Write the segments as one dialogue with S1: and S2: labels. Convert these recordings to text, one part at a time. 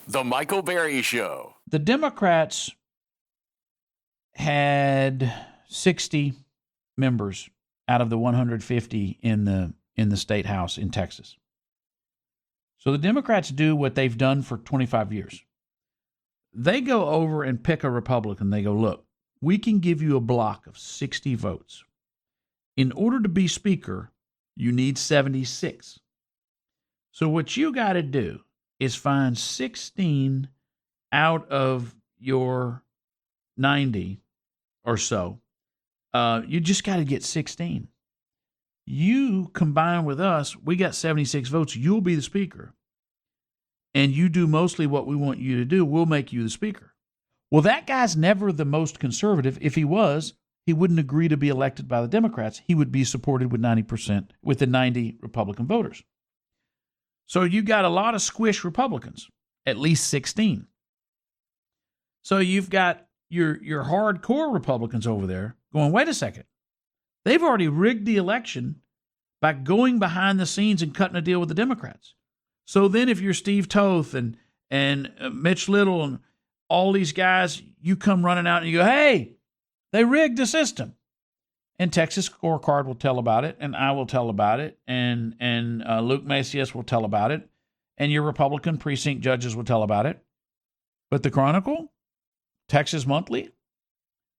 S1: The Michael Berry Show.
S2: The Democrats had 60 members out of the 150 in the state house in Texas. So the Democrats do what they've done for 25 years. They go over and pick a Republican. They go, look, we can give you a block of 60 votes. In order to be Speaker, you need 76. So what you got to do is find 16 out of your 90 or so. You just got to get 16. You combine with us, we got 76 votes. You'll be the Speaker. And you do mostly what we want you to do. We'll make you the Speaker. Well, that guy's never the most conservative. If he was, he wouldn't agree to be elected by the Democrats. He would be supported with 90%, with the 90 Republican voters. So you got a lot of squish Republicans, at least 16. So you've got your hardcore Republicans over there going, wait a second. They've already rigged the election by going behind the scenes and cutting a deal with the Democrats. So then if you're Steve Toth and Mitch Little and all these guys, you come running out and you go, hey, they rigged the system. And Texas Scorecard will tell about it, and I will tell about it, and Luke Macias will tell about it, and your Republican precinct judges will tell about it. But the Chronicle, Texas Monthly,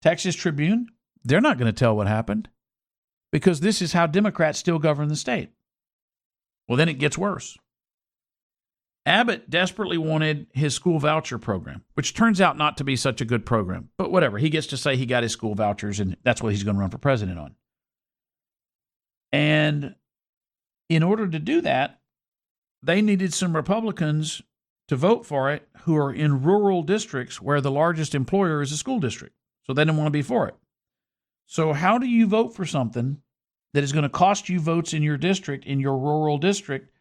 S2: Texas Tribune, they're not going to tell what happened because this is how Democrats still govern the state. Well, then it gets worse. Abbott desperately wanted his school voucher program, which turns out not to be such a good program. But whatever, he gets to say he got his school vouchers, and that's what he's going to run for president on. And in order to do that, they needed some Republicans to vote for it who are in rural districts where the largest employer is a school district. So they didn't want to be for it. So how do you vote for something that is going to cost you votes in your district, in your rural district,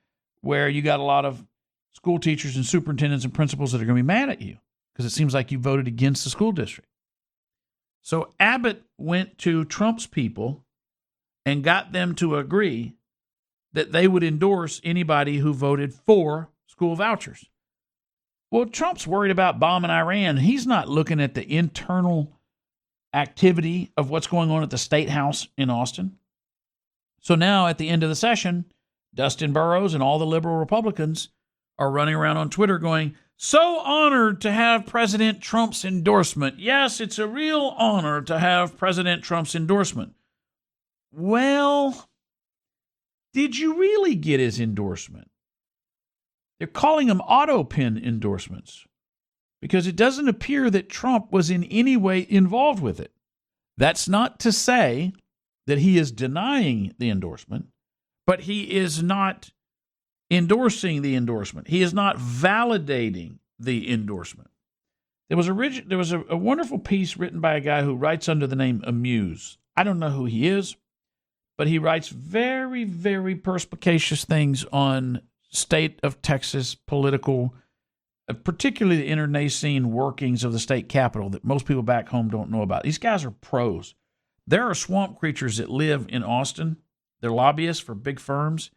S2: where you got a lot of school teachers and superintendents and principals that are going to be mad at you because it seems like you voted against the school district? So Abbott went to Trump's people and got them to agree that they would endorse anybody who voted for school vouchers. Well, Trump's worried about bombing Iran. He's not looking at the internal activity of what's going on at the State House in Austin. So now at the end of the session, Dustin Burrows and all the liberal Republicans are running around on Twitter going, so honored to have President Trump's endorsement. Yes, it's a real honor to have President Trump's endorsement. Well, did you really get his endorsement? They're calling them Autopen endorsements because it doesn't appear that Trump was in any way involved with it. That's not to say that he is denying the endorsement, but he is not endorsing the endorsement. He is not validating the endorsement. There was a wonderful piece written by a guy who writes under the name Amuse. I don't know who he is, but he writes very, very perspicacious things on state of Texas political, particularly the internecine workings of the state capitol that most people back home don't know about. These guys are pros. There are swamp creatures that live in Austin. They're lobbyists for big firms.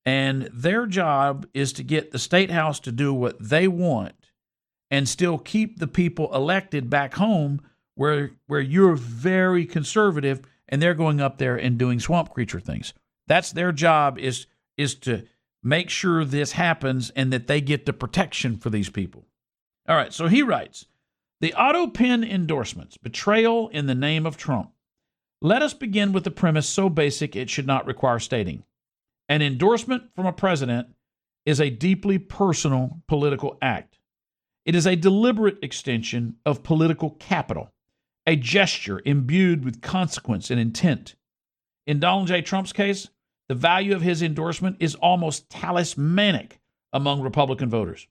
S2: And their job is to get the state house to do what they want and still keep the people elected back home where you're very conservative and they're going up there and doing swamp creature things. That's their job is to make sure this happens and that they get the protection for these people. All right, so he writes, the Autopen endorsements, betrayal in the name of Trump. Let us begin with the premise so basic it should not require stating. An endorsement from a president is a deeply personal political act. It is a deliberate extension of political capital, a gesture imbued with consequence and intent. In Donald J. Trump's case, the value of his endorsement is almost talismanic among Republican voters.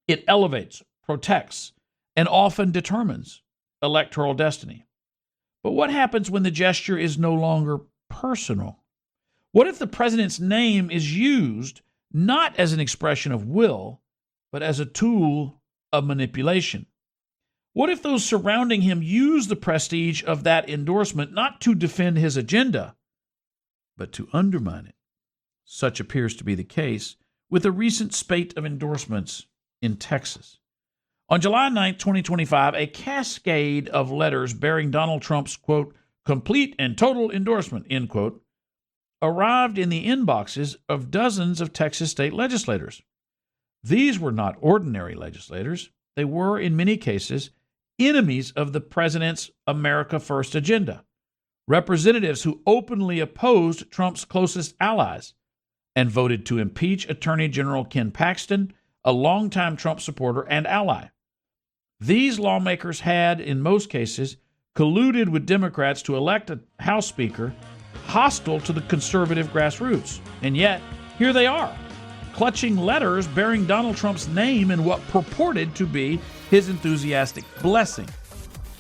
S2: It elevates, protects, and often determines electoral destiny. But what happens when the gesture is no longer personal? What if the president's name is used not as an expression of will, but as a tool of manipulation? What if those surrounding him use the prestige of that endorsement not to defend his agenda, but to undermine it? Such appears to be the case with a recent spate of endorsements in Texas. On July 9, 2025, a cascade of letters bearing Donald Trump's, quote, complete and total endorsement, end quote, arrived in the inboxes of dozens of Texas state legislators. These were not ordinary legislators. They were, in many cases, enemies of the president's America First agenda, representatives who openly opposed Trump's closest allies and voted to impeach Attorney General Ken Paxton, a longtime Trump supporter and ally. These lawmakers had, in most cases, colluded with Democrats to elect a House Speaker hostile to the conservative grassroots. And yet, here they are, clutching letters bearing Donald Trump's name in what purported to be his enthusiastic blessing.